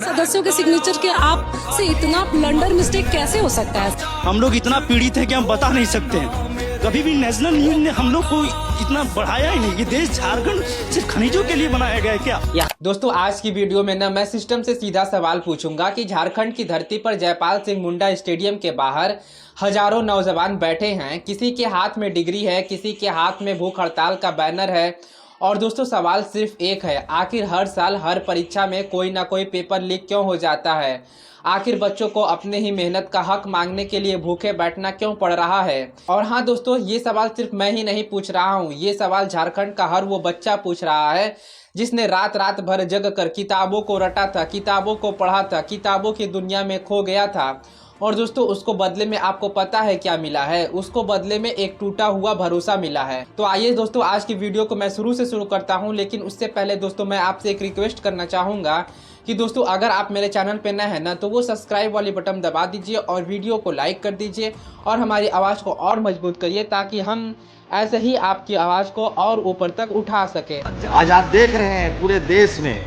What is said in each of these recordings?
सदस्यों के सिग्नेचर के आप से इतना ब्लंडर मिस्टेक कैसे हो सकता है? हम लोग इतना पीड़ित हैं कि हम बता नहीं सकते हैं। कभी भी नेशनल न्यूज ने हम लोग को इतना बढ़ाया ही नहीं। ये देश झारखंड सिर्फ खनिजों के लिए बनाया गया है क्या? दोस्तों आज की वीडियो में ना मैं सिस्टम से सीधा सवाल पूछूंगा कि झारखंड की धरती पर जयपाल सिंह मुंडा स्टेडियम के बाहर हजारों नौजवान बैठे हैं। किसी के हाथ में डिग्री है, किसी के हाथ में भूख हड़ताल का बैनर है। और दोस्तों सवाल सिर्फ एक है, आखिर हर साल हर परीक्षा में कोई ना कोई पेपर लीक क्यों हो जाता है? आखिर बच्चों को अपने ही मेहनत का हक मांगने के लिए भूखे बैठना क्यों पड़ रहा है? और हाँ दोस्तों, ये सवाल सिर्फ मैं ही नहीं पूछ रहा हूँ, ये सवाल झारखंड का हर वो बच्चा पूछ रहा है जिसने रात रात भर जग कर किताबों को रटा था, किताबों को पढ़ा था, किताबों की दुनिया में खो गया था। और दोस्तों उसको बदले में आपको पता है क्या मिला है? उसको बदले में एक टूटा हुआ भरोसा मिला है। तो आइए दोस्तों आज की वीडियो को मैं शुरू से शुरू करता हूं, लेकिन उससे पहले दोस्तों मैं आपसे एक रिक्वेस्ट करना चाहूँगा कि दोस्तों अगर आप मेरे चैनल पे नए हैं ना तो वो सब्सक्राइब वाली बटन दबा दीजिए और वीडियो को लाइक कर दीजिए और हमारी आवाज़ को और मजबूत करिए ताकि हम ऐसे ही आपकी आवाज़ को और ऊपर तक उठा सके। आज आप देख रहे हैं पूरे देश में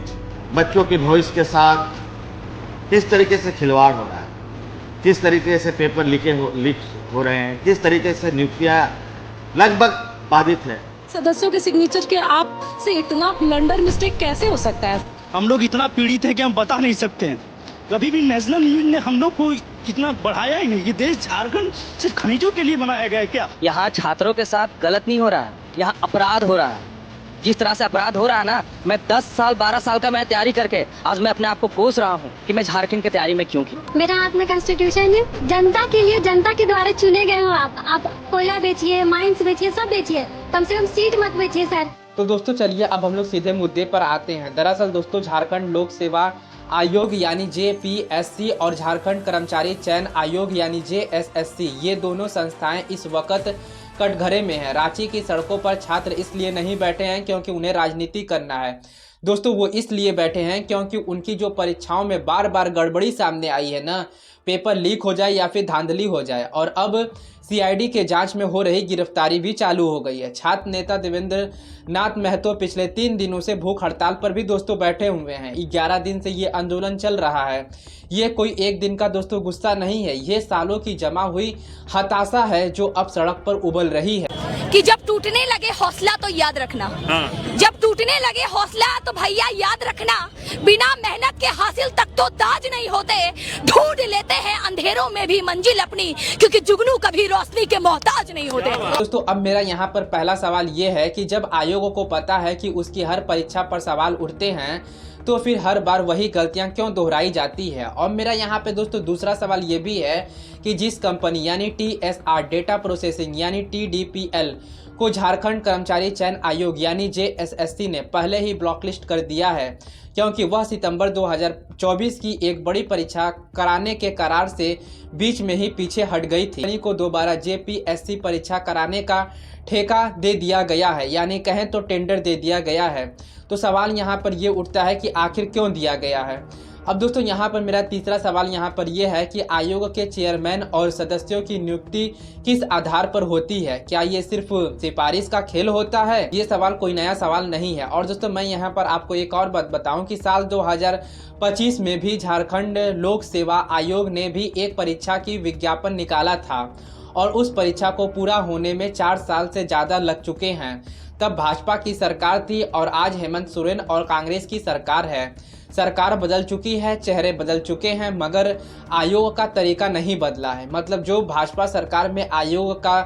बच्चों के भविष्य के साथ किस तरीके से खिलवाड़ हो रहा है, किस तरीके से पेपर लीक हो रहे हैं, किस तरीके से नियुक्तियां लगभग बाधित है। सदस्यों के सिग्नेचर के आप से इतना ब्लंडर मिस्टेक कैसे हो सकता है? हम लोग इतना पीड़ित हैं कि हम बता नहीं सकते हैं। कभी भी नेशनल न्यूज ने हम लोग को इतना बढ़ाया ही नहीं। ये देश झारखंड सिर्फ खनिजों के लिए बनाया गया है क्या? यहाँ छात्रों के साथ गलत नहीं हो रहा है, यहाँ अपराध हो रहा है। जिस तरह से अपराध हो रहा है ना, मैं 10 साल 12 साल का मैं तैयारी करके आज मैं अपने आप को कोस रहा हूँ कि मैं झारखंड की तैयारी में क्यों की। मेरा हाथ में कॉन्स्टिट्यूशन है, जनता के लिए, जनता के द्वारा चुने गए हो आप कोयला बेचिए, माइंस बेचिए, सब बेचिए, कम से कम सीट मत बेचिए सर। तो दोस्तों चलिए अब हम लोग सीधे मुद्दे पर आते हैं। दरअसल दोस्तों झारखंड लोक सेवा आयोग यानी JPSC और झारखंड कर्मचारी चयन आयोग यानी JSSC, ये दोनों संस्थाएं इस वक्त कटघरे में है। रांची की सड़कों पर छात्र इसलिए नहीं बैठे हैं क्योंकि उन्हें राजनीति करना है। दोस्तों वो इसलिए बैठे हैं क्योंकि उनकी जो परीक्षाओं में बार बार गड़बड़ी सामने आई है ना, पेपर लीक हो जाए या फिर धांधली हो जाए, और अब CID के जांच में हो रही गिरफ्तारी भी चालू हो गई है। छात्र नेता देवेंद्र नाथ महतो पिछले 3 दिनों से भूख हड़ताल पर भी दोस्तों बैठे हुए हैं। 11 दिन से ये आंदोलन चल रहा है। ये कोई एक दिन का दोस्तों गुस्सा नहीं है, ये सालों की जमा हुई हताशा है जो अब सड़क पर उबल रही है। कि जब टूटने लगे हौसला तो याद रखना, जब टूटने लगे हौसला तो भैया याद रखना, बिना मेहनत के हासिल तक तो ताज नहीं होते, ढूंढ लेते हैं अंधेरों में भी मंजिल अपनी, क्योंकि जुगनू कभी रोशनी के मोहताज नहीं होते। दोस्तों अब मेरा यहाँ पर पहला सवाल ये है कि जब आयोग को पता है कि उसकी हर परीक्षा पर सवाल उठते हैं तो फिर हर बार वही गलतियां क्यों दोहराई जाती है? और मेरा यहाँ पे दोस्तों दूसरा सवाल ये भी है कि जिस कंपनी यानी TSR डेटा प्रोसेसिंग यानी TDPL को झारखंड कर्मचारी चयन आयोग यानी JSSC ने पहले ही ब्लॉकलिस्ट कर दिया है क्योंकि वह सितंबर 2024 की एक बड़ी परीक्षा कराने के करार से बीच में ही पीछे हट गई थी। को दोबारा JPSC परीक्षा कराने का ठेका दे दिया गया है, यानी कहें तो टेंडर दे दिया गया है। तो सवाल यहाँ पर ये उठता है कि आखिर क्यों दिया गया है? अब दोस्तों यहाँ पर मेरा तीसरा सवाल यहाँ पर यह है कि आयोग के चेयरमैन और सदस्यों की नियुक्ति किस आधार पर होती है? क्या ये सिर्फ सिफारिश का खेल होता है? ये सवाल कोई नया सवाल नहीं है। और दोस्तों मैं यहाँ पर आपको एक और बात बताऊं कि साल 2025 में भी झारखंड लोक सेवा आयोग ने भी एक परीक्षा की विज्ञापन निकाला था और उस परीक्षा को पूरा होने में 4 साल से ज़्यादा लग चुके हैं। तब भाजपा की सरकार थी और आज हेमंत सोरेन और कांग्रेस की सरकार है। सरकार बदल चुकी है, चेहरे बदल चुके हैं, मगर आयोग का तरीका नहीं बदला है। मतलब जो भाजपा सरकार में आयोग का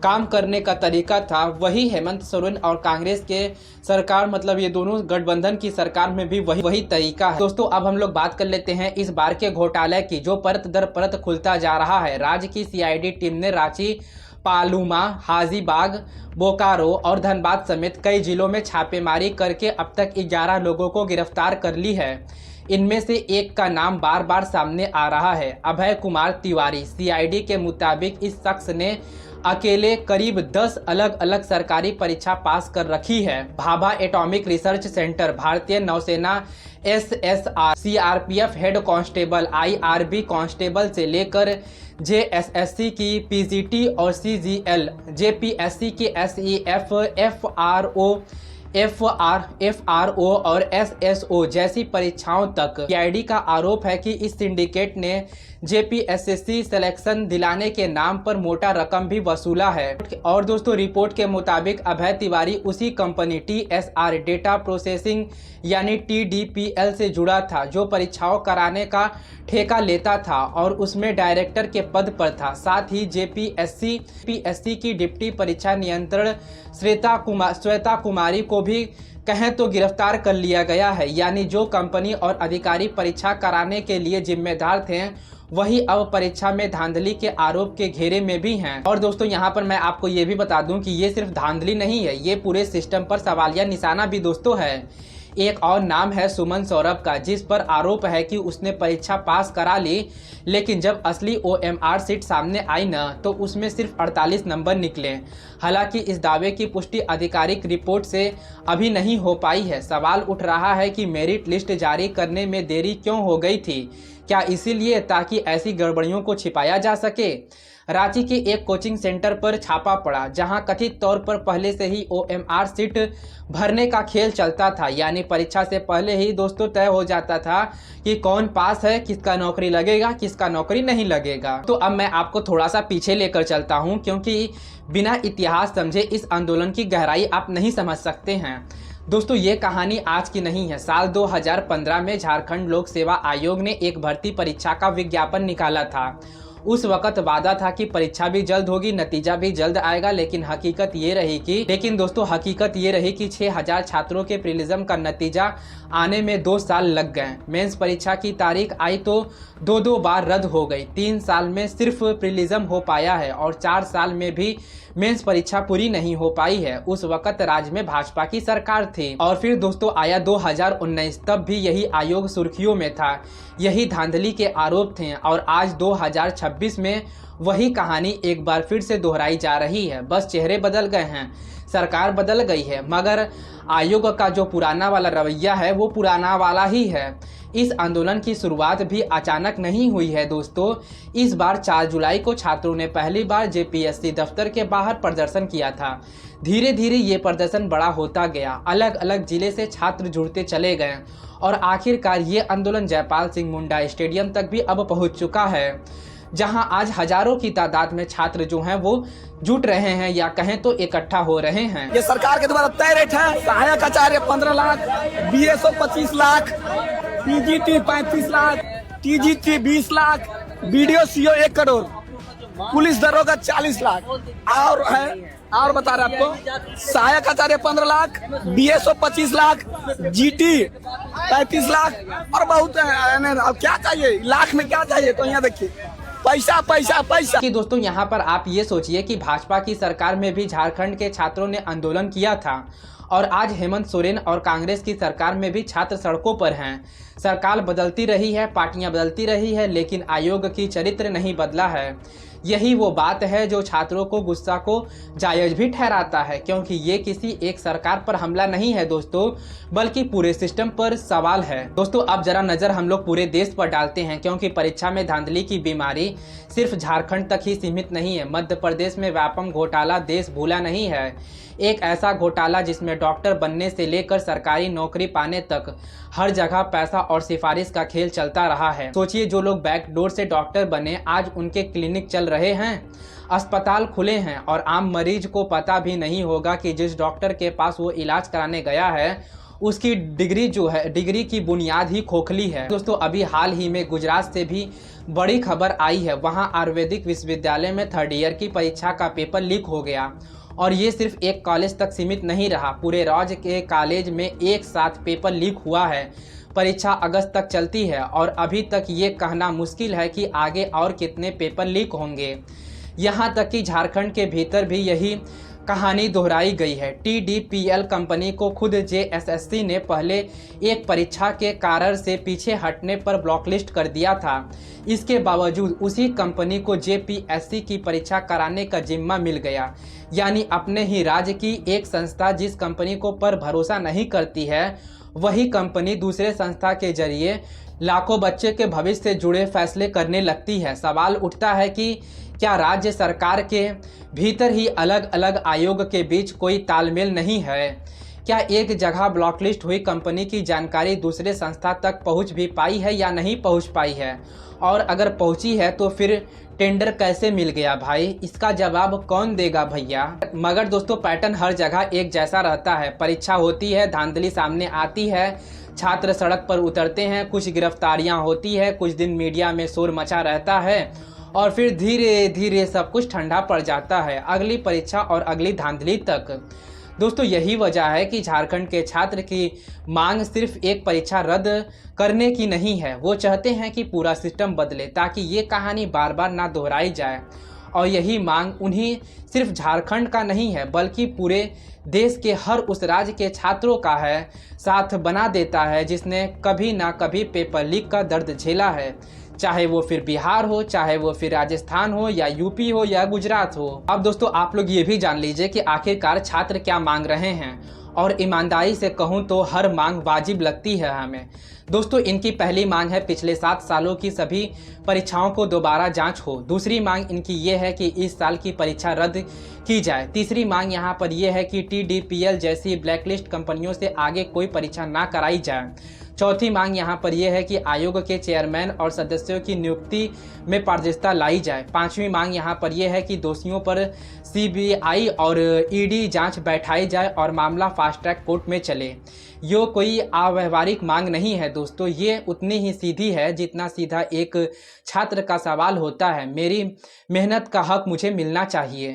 काम करने का तरीका था वही हेमंत सोरेन और कांग्रेस के सरकार, मतलब ये दोनों गठबंधन की सरकार में भी वही तरीका है। दोस्तों अब हम लोग बात कर लेते हैं इस बार के घोटाले की जो परत दर परत खुलता जा रहा है। राज्य की CID टीम ने रांची, पालुमा, हाजीबाग, बोकारो और धनबाद समेत कई जिलों में छापेमारी करके अब तक 11 लोगों को गिरफ्तार कर ली है। इनमें से एक का नाम बार बार सामने आ रहा है, अभय कुमार तिवारी। CID के मुताबिक इस शख्स ने अकेले करीब 10 अलग अलग सरकारी परीक्षा पास कर रखी है। भाभा एटॉमिक रिसर्च सेंटर, भारतीय नौसेना SSR, CRPF head constable, IRB constable से लेकर JSSC की PGT और CGL, JPSC की SEF, FRO, FRO और SSO जैसी परीक्षाओं तक। PID का आरोप है कि इस सिंडिकेट ने JPSSC सिलेक्शन दिलाने के नाम पर मोटा रकम भी वसूला है। और दोस्तों रिपोर्ट के मुताबिक अभय तिवारी उसी कंपनी TSR डेटा प्रोसेसिंग यानी TDPL से जुड़ा था, जो परीक्षाओं कराने का ठेका लेता था और उसमें डायरेक्टर के पद पर था। साथ ही JPSC की डिप्टी परीक्षा नियंत्रण श्वेता कुमारी को भी कहें तो गिरफ्तार कर लिया गया है। यानी जो कंपनी और अधिकारी परीक्षा कराने के लिए जिम्मेदार थे वही अब परीक्षा में धांधली के आरोप के घेरे में भी हैं। और दोस्तों यहाँ पर मैं आपको ये भी बता दूं कि ये सिर्फ धांधली नहीं है, ये पूरे सिस्टम पर सवालिया निशाना भी दोस्तों है। एक और नाम है सुमन सौरभ का, जिस पर आरोप है कि उसने परीक्षा पास करा ली, लेकिन जब असली OMR सीट सामने आई न तो उसमें सिर्फ 48 नंबर निकले। हालांकि इस दावे की पुष्टि आधिकारिक रिपोर्ट से अभी नहीं हो पाई है। सवाल उठ रहा है कि मेरिट लिस्ट जारी करने में देरी क्यों हो गई थी, क्या इसीलिए ताकि ऐसी गड़बड़ियों को छिपाया जा सके। रांची के एक कोचिंग सेंटर पर छापा पड़ा, जहां कथित तौर पर पहले से ही OMR सीट भरने का खेल चलता था। यानी परीक्षा से पहले ही दोस्तों तय हो जाता था कि कौन पास है, किसका नौकरी लगेगा, किसका नौकरी नहीं लगेगा। तो अब मैं आपको थोड़ा सा पीछे लेकर चलता हूं, क्योंकि बिना इतिहास समझे इस आंदोलन की गहराई आप नहीं समझ सकते हैं। दोस्तों ये कहानी आज की नहीं है। साल 2015 में झारखंड लोक सेवा आयोग ने एक भर्ती परीक्षा का विज्ञापन निकाला था। उस वक्त वादा था कि परीक्षा भी जल्द होगी, नतीजा भी जल्द आएगा, लेकिन हकीकत ये रही कि 6000 छात्रों के प्रीलिज्म का नतीजा आने में 2 साल लग गए। मेंस परीक्षा की तारीख आई तो 2 बार रद्द हो गई। 3 साल में सिर्फ प्रीलिज्म हो पाया है और 4 साल में भी मेंस परीक्षा पूरी नहीं हो पाई है। उस वक्त राज्य में भाजपा की सरकार थी। और फिर दोस्तों आया 2019, तब भी यही आयोग सुर्खियों में था, यही धांधली के आरोप थे। और आज 2026 में वही कहानी एक बार फिर से दोहराई जा रही है। बस चेहरे बदल गए हैं, सरकार बदल गई है, मगर आयोग का जो पुराना वाला रवैया है वो पुराना वाला ही है। इस आंदोलन की शुरुआत भी अचानक नहीं हुई है दोस्तों। इस बार 4 जुलाई को छात्रों ने पहली बार JPSC दफ्तर के बाहर प्रदर्शन किया था। धीरे धीरे ये प्रदर्शन बड़ा होता गया, अलग अलग जिले से छात्र जुड़ते चले गए और आखिरकार ये आंदोलन जयपाल सिंह मुंडा स्टेडियम तक भी अब पहुंच चुका है, जहां आज हजारों की तादाद में छात्र जो हैं वो जुट रहे हैं या कहें तो इकट्ठा हो रहे हैं। ये सरकार के द्वारा तय रेट है। सहायक आचार्य 15 lakh, BSO 25 lakh, PGT 35 lakh, TGT 20 lakh, BDO CO 1 crore, police दरोगा 40 लाख और बता रहे आपको सहायक आचार्य 15 लाख, BSO 25 लाख, GT 35 लाख और बहुत है। अब क्या चाहिए, लाख में क्या चाहिए, तो यहाँ देखिए पैसा पैसा पैसा। कि दोस्तों यहाँ पर आप ये सोचिए कि भाजपा की सरकार में भी झारखंड के छात्रों ने आंदोलन किया था और आज हेमंत सोरेन और कांग्रेस की सरकार में भी छात्र सड़कों पर हैं। सरकार बदलती रही है, पार्टियां बदलती रही है, लेकिन आयोग की चरित्र नहीं बदला है। यही वो बात है जो छात्रों को गुस्सा को जायज भी ठहराता है, क्योंकि ये किसी एक सरकार पर हमला नहीं है दोस्तों, बल्कि पूरे सिस्टम पर सवाल है। दोस्तों अब जरा नजर हम लोग पूरे देश पर डालते हैं, क्योंकि परीक्षा में धांधली की बीमारी सिर्फ झारखंड तक ही सीमित नहीं है। मध्य प्रदेश में व्यापक घोटाला देश भूला नहीं है। एक ऐसा घोटाला जिसमें डॉक्टर बनने से लेकर सरकारी नौकरी पाने तक हर जगह पैसा और सिफारिश का खेल चलता रहा है। सोचिए जो लोग बैकडोर से डॉक्टर बने आज उनके क्लिनिक चल रहे हैं, अस्पताल खुले हैं और आम मरीज को पता भी नहीं होगा कि जिस डॉक्टर के पास वो इलाज कराने गया है उसकी डिग्री की बुनियाद ही खोखली है। दोस्तों अभी हाल ही में गुजरात से भी बड़ी खबर आई है। वहाँ आयुर्वेदिक विश्वविद्यालय में 3rd ईयर की परीक्षा का पेपर लीक हो गया और ये सिर्फ एक कॉलेज तक सीमित नहीं रहा, पूरे राज्य के कॉलेज में एक साथ पेपर लीक हुआ है। परीक्षा अगस्त तक चलती है और अभी तक ये कहना मुश्किल है कि आगे और कितने पेपर लीक होंगे। यहाँ तक कि झारखंड के भीतर भी यही कहानी दोहराई गई है। TDPL कंपनी को खुद JSSC ने पहले एक परीक्षा के कारण से पीछे हटने पर ब्लॉकलिस्ट कर दिया था। इसके बावजूद उसी कंपनी को JPSC की परीक्षा कराने का जिम्मा मिल गया। यानी अपने ही राज्य की एक संस्था जिस कंपनी को पर भरोसा नहीं करती है, वही कंपनी दूसरे संस्था के जरिए लाखों बच्चे के भविष्य से जुड़े फैसले करने लगती है। सवाल उठता है कि क्या राज्य सरकार के भीतर ही अलग अलग आयोग के बीच कोई तालमेल नहीं है? क्या एक जगह ब्लॉकलिस्ट हुई कंपनी की जानकारी दूसरे संस्था तक पहुंच भी पाई है या नहीं पहुंच पाई है, और अगर पहुंची है तो फिर टेंडर कैसे मिल गया भाई, इसका जवाब कौन देगा भैया। मगर दोस्तों पैटर्न हर जगह एक जैसा रहता है। परीक्षा होती है, धांधली सामने आती है, छात्र सड़क पर उतरते हैं, कुछ गिरफ्तारियां होती है, कुछ दिन मीडिया में शोर मचा रहता है और फिर धीरे धीरे सब कुछ ठंडा पड़ जाता है अगली परीक्षा और अगली धांधली तक। दोस्तों यही वजह है कि झारखंड के छात्र की मांग सिर्फ एक परीक्षा रद्द करने की नहीं है। वो चाहते हैं कि पूरा सिस्टम बदले ताकि ये कहानी बार बार ना दोहराई जाए। और यही मांग उन्हीं सिर्फ झारखंड का नहीं है बल्कि पूरे देश के हर उस राज्य के छात्रों का है, साथ बना देता है जिसने कभी ना कभी पेपर लीक का दर्द झेला है, चाहे वो फिर बिहार हो, चाहे वो फिर राजस्थान हो या यूपी हो या गुजरात हो। अब दोस्तों आप लोग ये भी जान लीजिए कि आखिरकार छात्र क्या मांग रहे हैं, और ईमानदारी से कहूँ तो हर मांग वाजिब लगती है हमें। दोस्तों इनकी पहली मांग है पिछले 7 सालों की सभी परीक्षाओं को दोबारा जांच हो। दूसरी मांग इनकी ये है कि इस साल की परीक्षा रद्द की जाए। तीसरी मांग यहाँ पर यह है कि TDPL जैसी ब्लैकलिस्ट कंपनियों से आगे कोई परीक्षा ना कराई जाए। चौथी मांग यहाँ पर यह है कि आयोग के चेयरमैन और सदस्यों की नियुक्ति में पारदर्शिता लाई जाए। पांचवी मांग यहाँ पर यह है कि दोषियों पर CBI और ED जांच बैठाई जाए और मामला फास्ट ट्रैक कोर्ट में चले। यो कोई अव्यवहारिक मांग नहीं है दोस्तों, ये उतनी ही सीधी है जितना सीधा एक छात्र का सवाल होता है। मेरी मेहनत का हक मुझे मिलना चाहिए।